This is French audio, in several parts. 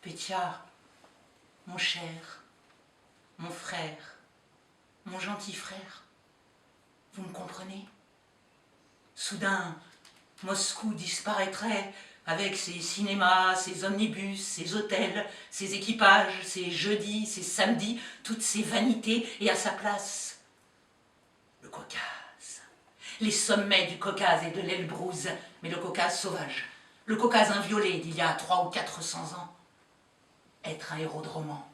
Pétia, mon cher, mon frère, mon gentil frère, vous me comprenez? Soudain, Moscou disparaîtrait avec ses cinémas, ses omnibus, ses hôtels, ses équipages, ses jeudis, ses samedis, toutes ses vanités, et à sa place, le Caucase. Les sommets du Caucase et de l'Elbrouz, mais le Caucase sauvage, le Caucase inviolé d'il y a 300 ou 400 ans. Être un héros de roman,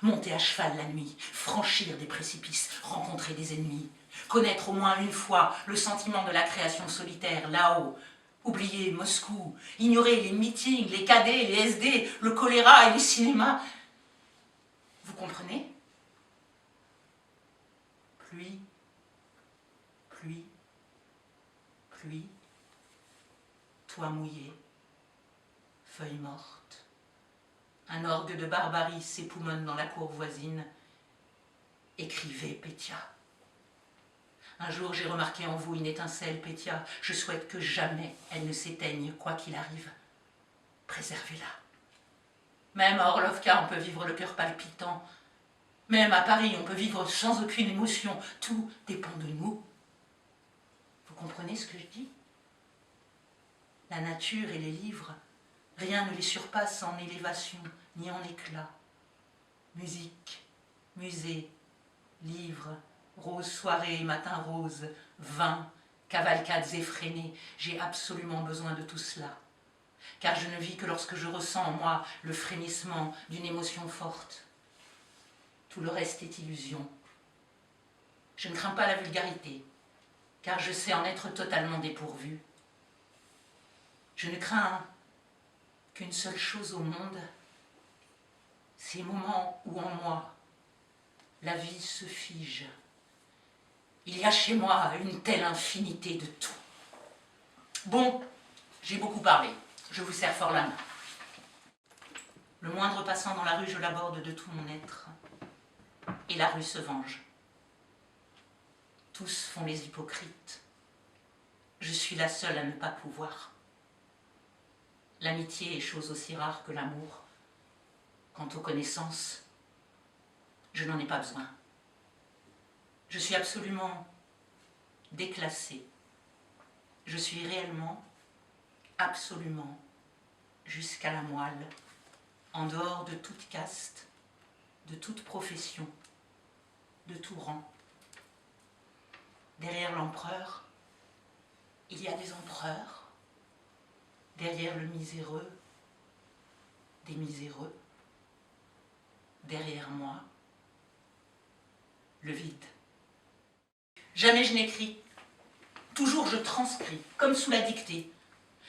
monter à cheval la nuit, franchir des précipices, rencontrer des ennemis, connaître au moins une fois le sentiment de la création solitaire là-haut, oublier Moscou, ignorer les meetings, les cadets, les SD, le choléra et les cinémas. Vous comprenez? Pluie, pluie, pluie, toit mouillé, feuilles mortes. Un orgue de barbarie s'époumonne dans la cour voisine. Écrivez, Pétia. Un jour, j'ai remarqué en vous une étincelle, Pétia. Je souhaite que jamais elle ne s'éteigne, quoi qu'il arrive. Préservez-la. Même à Orlovka, on peut vivre le cœur palpitant. Même à Paris, on peut vivre sans aucune émotion. Tout dépend de nous. Vous comprenez ce que je dis? La nature et les livres, rien ne les surpasse en élévation, ni en éclat. Musique, musée, livres, rose soirée, matin rose, vin, cavalcades effrénées, j'ai absolument besoin de tout cela. Car je ne vis que lorsque je ressens en moi le frémissement d'une émotion forte. Tout le reste est illusion. Je ne crains pas la vulgarité, car je sais en être totalement dépourvu. Je ne crains qu'une seule chose au monde, ces moments où en moi, la vie se fige. Il y a chez moi une telle infinité de tout. Bon, j'ai beaucoup parlé, je vous serre fort la main. Le moindre passant dans la rue, je l'aborde de tout mon être. Et la rue se venge. Tous font les hypocrites. Je suis la seule à ne pas pouvoir. L'amitié est chose aussi rare que l'amour. Quant aux connaissances, je n'en ai pas besoin. Je suis absolument déclassée. Je suis réellement, absolument, jusqu'à la moelle, en dehors de toute caste, de toute profession, de tout rang. Derrière l'empereur, il y a des empereurs. Derrière le miséreux, des miséreux. Derrière moi, le vide. Jamais je n'écris. Toujours je transcris, comme sous la dictée.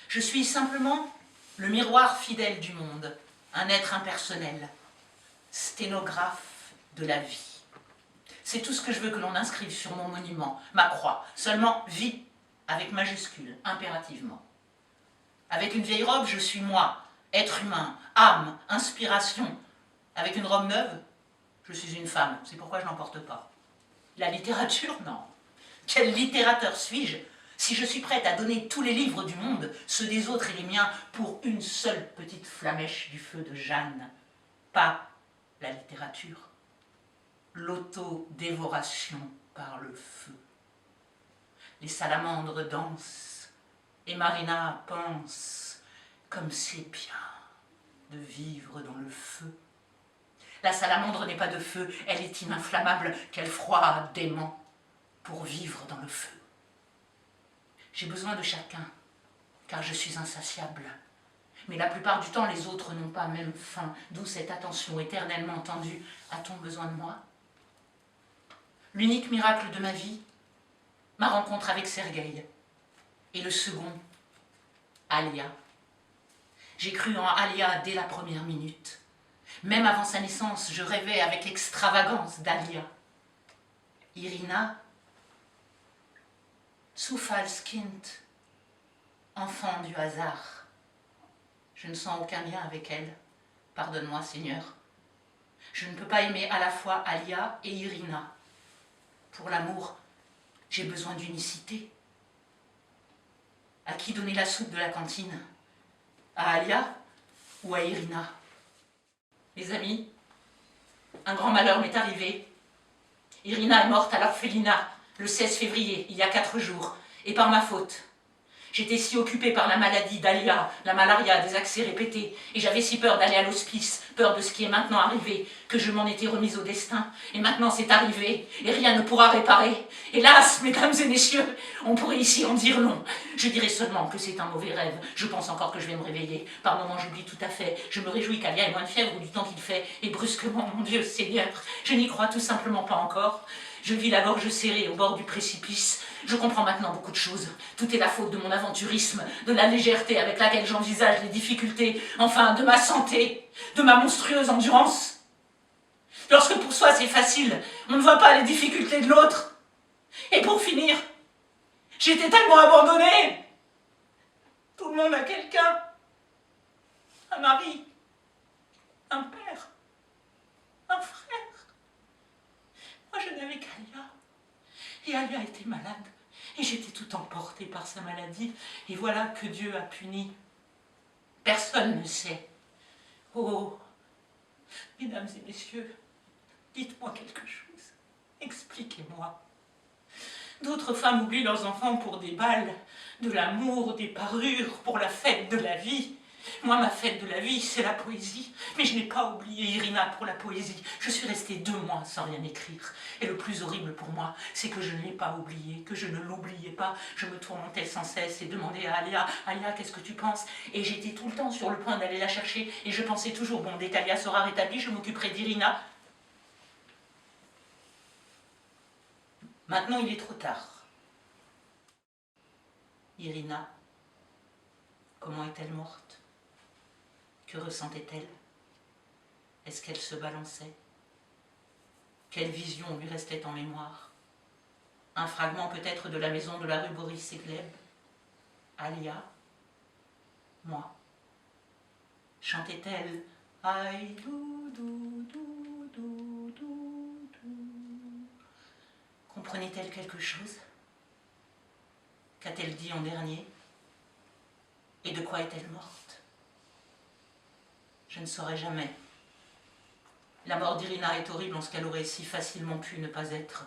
Je suis simplement le miroir fidèle du monde, un être impersonnel, sténographe de la vie. C'est tout ce que je veux que l'on inscrive sur mon monument, ma croix. Seulement vie, avec majuscule, impérativement. Avec une vieille robe, je suis moi, être humain, âme, inspiration. Avec une robe neuve, je suis une femme, c'est pourquoi je n'en porte pas. La littérature, non. Quel littérateur suis-je si je suis prête à donner tous les livres du monde, ceux des autres et les miens, pour une seule petite flamèche du feu de Jeanne? Pas la littérature, l'autodévoration par le feu. Les salamandres dansent, et Marina pense, comme c'est bien de vivre dans le feu. La salamandre n'est pas de feu, elle est ininflammable, quel froid dément pour vivre dans le feu. J'ai besoin de chacun, car je suis insatiable. Mais la plupart du temps, les autres n'ont pas même faim, d'où cette attention éternellement tendue. A-t-on besoin de moi? L'unique miracle de ma vie, ma rencontre avec Sergueï. Et le second, Alia. J'ai cru en Alia dès la première minute. Même avant sa naissance, je rêvais avec extravagance d'Alia. Irina, Zufallskind, enfant du hasard. Je ne sens aucun lien avec elle. Pardonne-moi, Seigneur. Je ne peux pas aimer à la fois Alia et Irina. Pour l'amour, j'ai besoin d'unicité. À qui donner la soupe de la cantine? À Alia ou à Irina? Les amis, un grand malheur m'est arrivé. Irina est morte à l'orphelinat le 16 février, il y a 4 jours, et par ma faute. J'étais si occupée par la maladie d'Alia, la malaria, des accès répétés, et j'avais si peur d'aller à l'hospice, peur de ce qui est maintenant arrivé, que je m'en étais remise au destin. Et maintenant c'est arrivé, et rien ne pourra réparer. Hélas, mesdames et messieurs, on pourrait ici en dire long. Je dirais seulement que c'est un mauvais rêve. Je pense encore que je vais me réveiller. Par moments, j'oublie tout à fait. Je me réjouis qu'Alia ait moins de fièvre du temps qu'il fait. Et brusquement, mon Dieu Seigneur, je n'y crois tout simplement pas encore. Je vis la gorge serrée au bord du précipice. Je comprends maintenant beaucoup de choses. Tout est la faute de mon aventurisme, de la légèreté avec laquelle j'envisage les difficultés, enfin de ma santé, de ma monstrueuse endurance. Lorsque pour soi c'est facile, on ne voit pas les difficultés de l'autre. Et pour finir, j'étais tellement abandonnée. Tout le monde a quelqu'un. Un mari, un père, un frère. Moi, je n'avais qu'Alia. Et Alia était malade. Et j'étais tout emportée par sa maladie. Et voilà que Dieu a puni. Personne ne sait. Oh, mesdames et messieurs, dites-moi quelque chose. Expliquez-moi. D'autres femmes oublient leurs enfants pour des balles, de l'amour, des parures, pour la fête de la vie. Moi, ma fête de la vie, c'est la poésie. Mais je n'ai pas oublié Irina pour la poésie. Je suis restée 2 mois sans rien écrire. Et le plus horrible pour moi, c'est que je ne l'ai pas oubliée, que je ne l'oubliais pas. Je me tourmentais sans cesse et demandais à Alia, « Alia, qu'est-ce que tu penses ?» Et j'étais tout le temps sur le point d'aller la chercher. Et je pensais toujours, bon, dès qu'Alia sera rétablie, je m'occuperai d'Irina. Maintenant, il est trop tard. Irina, comment est-elle morte? Que ressentait-elle? Est-ce qu'elle se balançait? Quelle vision lui restait en mémoire? Un fragment peut-être de la maison de la rue Boris et Gleb? Alia? Moi? Chantait-elle Aïe dou dou dou dou dou dou? Comprenait-elle quelque chose? Qu'a-t-elle dit en dernier? Et de quoi est-elle morte? Je ne saurais jamais. La mort d'Irina est horrible en ce qu'elle aurait si facilement pu ne pas être.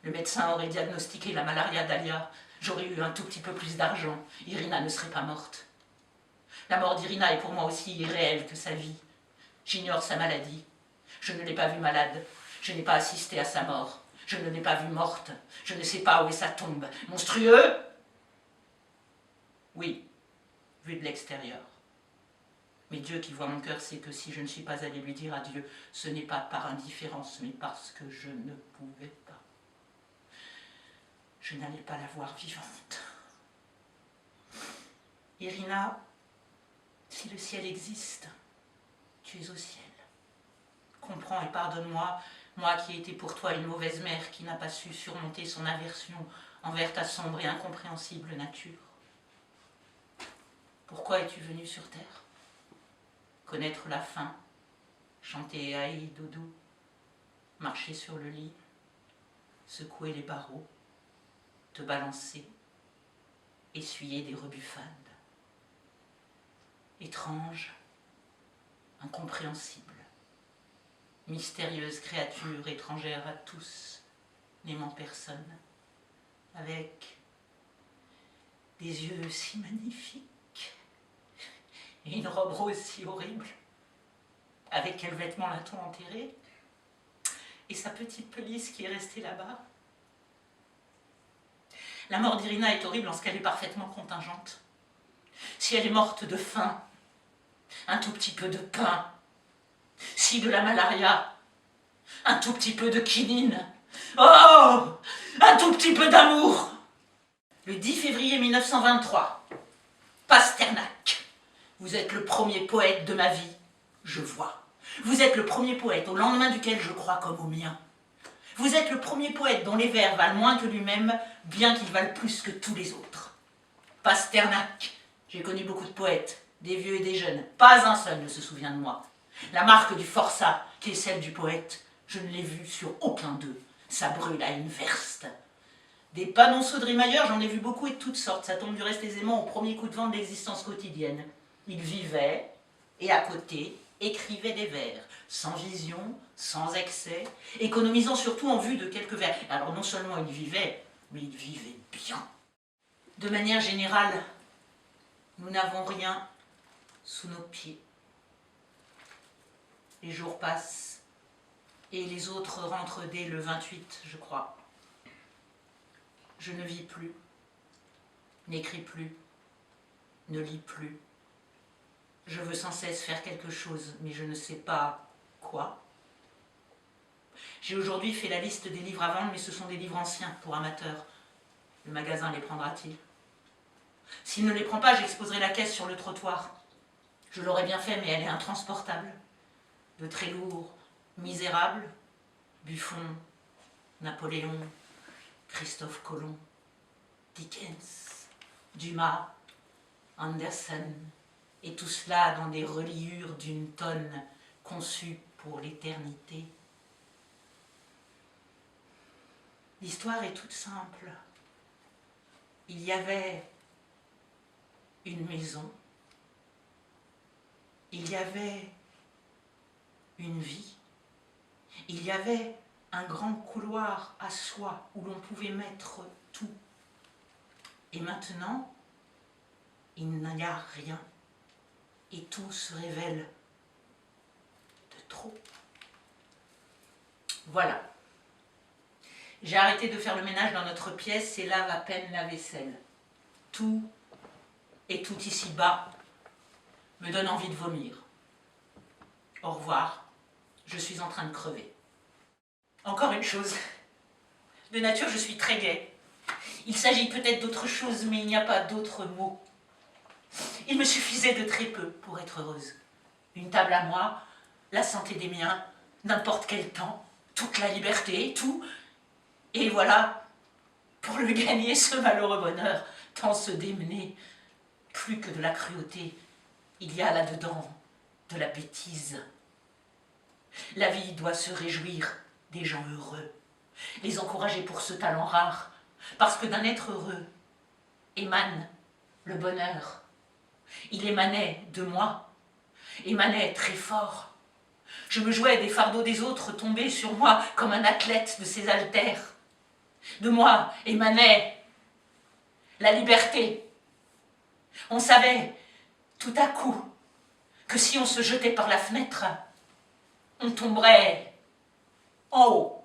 Le médecin aurait diagnostiqué la malaria d'Alia. J'aurais eu un tout petit peu plus d'argent. Irina ne serait pas morte. La mort d'Irina est pour moi aussi irréelle que sa vie. J'ignore sa maladie. Je ne l'ai pas vue malade. Je n'ai pas assisté à sa mort. Je ne l'ai pas vue morte. Je ne sais pas où est sa tombe. Monstrueux? Oui, vu de l'extérieur. Mais Dieu qui voit mon cœur sait que si je ne suis pas allée lui dire adieu, ce n'est pas par indifférence, mais parce que je ne pouvais pas. Je n'allais pas la voir vivante. Irina, si le ciel existe, tu es au ciel. Comprends et pardonne-moi, moi qui ai été pour toi une mauvaise mère qui n'a pas su surmonter son aversion envers ta sombre et incompréhensible nature. Pourquoi es-tu venue sur terre? Connaître la faim, chanter aïe doudou, marcher sur le lit, secouer les barreaux, te balancer, essuyer des rebuffades. Étrange, incompréhensible, mystérieuse créature étrangère à tous, n'aimant personne, avec des yeux si magnifiques, et une robe rose si horrible. Avec quel vêtement l'a-t-on enterrée? Et sa petite pelisse qui est restée là-bas? La mort d'Irina est horrible en ce qu'elle est parfaitement contingente. Si elle est morte de faim, un tout petit peu de pain. Si de la malaria, un tout petit peu de quinine. Oh, un tout petit peu d'amour. Le 10 février 1923, Pasternak. Vous êtes le premier poète de ma vie, je vois. Vous êtes le premier poète au lendemain duquel je crois comme au mien. Vous êtes le premier poète dont les vers valent moins que lui-même, bien qu'ils valent plus que tous les autres. Pasternak. J'ai connu beaucoup de poètes, des vieux et des jeunes. Pas un seul ne se souvient de moi. La marque du forçat, qui est celle du poète, je ne l'ai vue sur aucun d'eux. Ça brûle à une verste. Des panonceaux de rimailleurs, j'en ai vu beaucoup et de toutes sortes. Ça tombe du reste aisément au premier coup de vent de l'existence quotidienne. Ils vivaient, et à côté, écrivait des vers, sans vision, sans excès, économisant surtout en vue de quelques vers. Alors non seulement il vivait, mais il vivait bien. De manière générale, nous n'avons rien sous nos pieds. Les jours passent et les autres rentrent dès le 28, je crois. Je ne vis plus, n'écris plus, ne lis plus. Je veux sans cesse faire quelque chose, mais je ne sais pas quoi. J'ai aujourd'hui fait la liste des livres à vendre, mais ce sont des livres anciens pour amateurs. Le magasin les prendra-t-il? S'il ne les prend pas, j'exposerai la caisse sur le trottoir. Je l'aurais bien fait, mais elle est intransportable. De très lourd, misérable, Buffon, Napoléon, Christophe Colomb, Dickens, Dumas, Andersen, et tout cela dans des reliures d'une tonne conçue pour l'éternité. L'histoire est toute simple. Il y avait une maison, il y avait une vie, il y avait un grand couloir à soi où l'on pouvait mettre tout. Et maintenant, il n'y a rien et tout se révèle de trop. Voilà. J'ai arrêté de faire le ménage dans notre pièce et lave à peine la vaisselle. Tout et tout ici-bas me donne envie de vomir. Au revoir, je suis en train de crever. Encore une chose, de nature je suis très gaie. Il s'agit peut-être d'autre chose, mais il n'y a pas d'autre mot. Il me suffisait de très peu pour être heureuse. Une table à moi, la santé des miens, n'importe quel temps, toute la liberté, tout. Et voilà, pour le gagner, ce malheureux bonheur, tant se démener, plus que de la cruauté, il y a là-dedans de la bêtise. La vie doit se réjouir des gens heureux, les encourager pour ce talent rare, parce que d'un être heureux émane le bonheur. Il émanait de moi, émanait très fort. Je me jouais des fardeaux des autres tombés sur moi comme un athlète de ses haltères. De moi émanait la liberté. On savait tout à coup que si on se jetait par la fenêtre, on tomberait en haut.